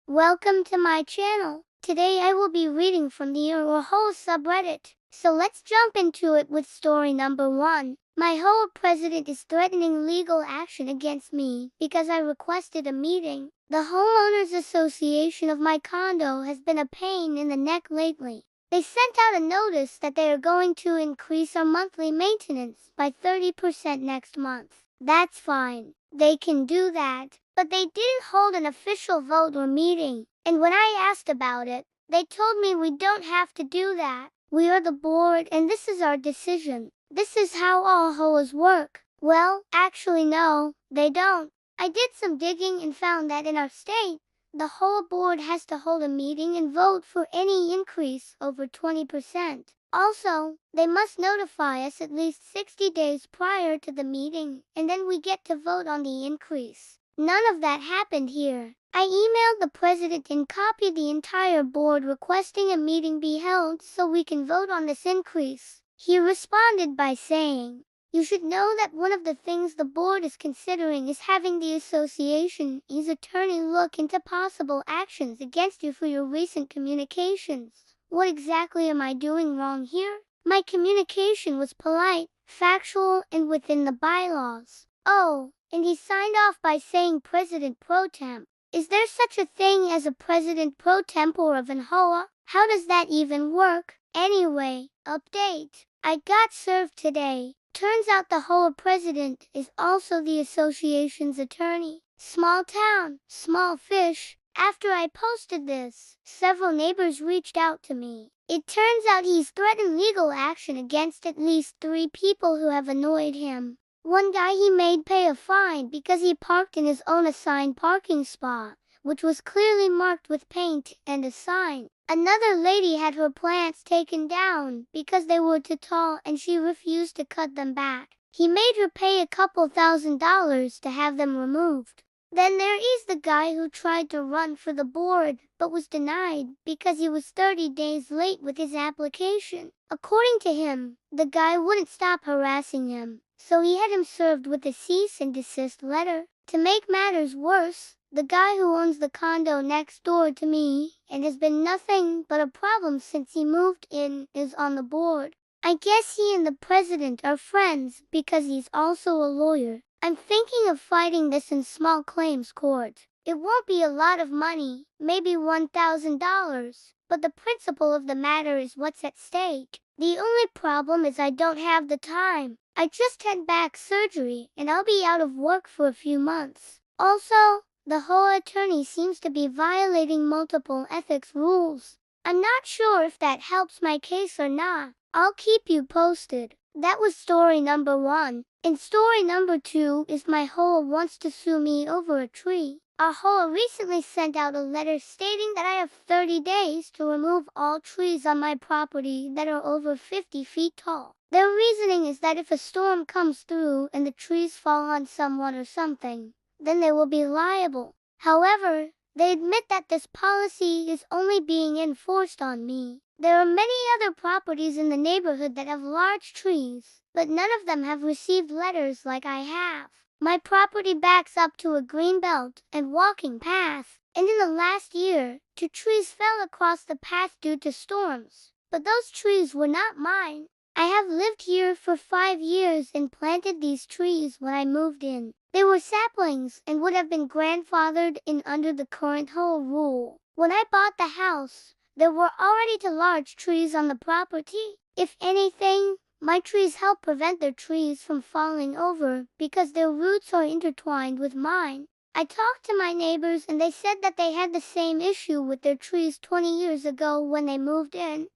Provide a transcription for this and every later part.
Welcome to my channel. Today I will be reading from the HOA subreddit. So let's jump into it with story number 1. My HOA president is threatening legal action against me because I requested a meeting. The homeowners association of my condo has been a pain in the neck lately. They sent out a notice that they are going to increase our monthly maintenance by 30% next month. That's fine. They can do that. But they didn't hold an official vote or meeting, and when I asked about it, they told me we don't have to do that. We are the board and this is our decision. This is how all HOAs work. Well, actually no, they don't. I did some digging and found that in our state, the HOA board has to hold a meeting and vote for any increase over 20%. Also, they must notify us at least 60 days prior to the meeting, and then we get to vote on the increase. None of that happened here. I emailed the president and copied the entire board requesting a meeting be held so we can vote on this increase. He responded by saying, "You should know that one of the things the board is considering is having the association's attorney look into possible actions against you for your recent communications." What exactly am I doing wrong here? My communication was polite, factual, and within the bylaws. Oh, and he signed off by saying President Pro Tem. Is there such a thing as a President Pro Tempore of an HOA? How does that even work? Anyway, update. I got served today. Turns out the HOA president is also the association's attorney. Small town, small fish. After I posted this, several neighbors reached out to me. It turns out he's threatened legal action against at least 3 people who have annoyed him. One guy he made pay a fine because he parked in his own assigned parking spot, which was clearly marked with paint and a sign. Another lady had her plants taken down because they were too tall and she refused to cut them back. He made her pay a couple $1,000s to have them removed. Then there is the guy who tried to run for the board but was denied because he was 30 days late with his application. According to him, the guy wouldn't stop harassing him, so he had him served with a cease and desist letter. To make matters worse, the guy who owns the condo next door to me and has been nothing but a problem since he moved in is on the board. I guess he and the president are friends because he's also a lawyer. I'm thinking of fighting this in small claims court. It won't be a lot of money, maybe $1,000, but the principle of the matter is what's at stake. The only problem is I don't have the time. I just had back surgery and I'll be out of work for a few months. Also, the HOA attorney seems to be violating multiple ethics rules. I'm not sure if that helps my case or not. I'll keep you posted. That was story number 1. And story number 2 is my HOA wants to sue me over a tree. Our HOA recently sent out a letter stating that I have 30 days to remove all trees on my property that are over 50 feet tall. Their reasoning is that if a storm comes through and the trees fall on someone or something, then they will be liable. However, they admit that this policy is only being enforced on me. There are many other properties in the neighborhood that have large trees, but none of them have received letters like I have. My property backs up to a green belt and walking path, and in the last year, 2 trees fell across the path due to storms. But those trees were not mine. I have lived here for 5 years and planted these trees when I moved in. They were saplings and would have been grandfathered in under the current HOA rule. When I bought the house, there were already 2 large trees on the property. If anything, my trees help prevent their trees from falling over because their roots are intertwined with mine. I talked to my neighbors and they said that they had the same issue with their trees 20 years ago when they moved in,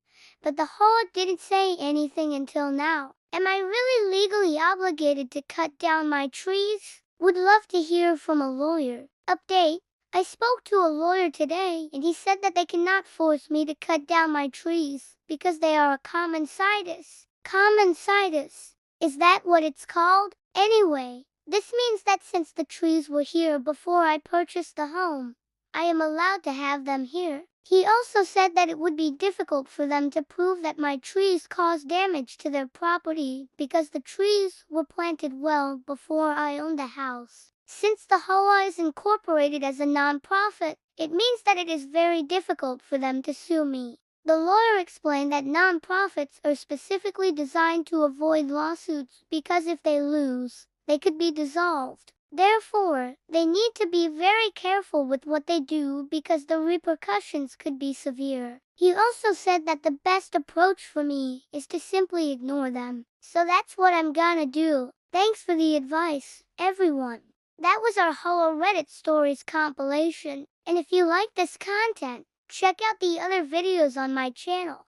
but the HOA didn't say anything until now. Am I really legally obligated to cut down my trees? Would love to hear from a lawyer. Update. I spoke to a lawyer today and he said that they cannot force me to cut down my trees because they are a common situs. Common situs. Is that what it's called? Anyway, this means that since the trees were here before I purchased the home, I am allowed to have them here. He also said that it would be difficult for them to prove that my trees caused damage to their property because the trees were planted well before I owned the house. Since the HOA is incorporated as a non-profit, It means that it is very difficult for them to sue me. The lawyer explained that nonprofits are specifically designed to avoid lawsuits because if they lose, they could be dissolved. Therefore, they need to be very careful with what they do because the repercussions could be severe. He also said that the best approach for me is to simply ignore them. So that's what I'm gonna do. Thanks for the advice, everyone. That was our HOA Reddit Stories compilation. And if you like this content, check out the other videos on my channel.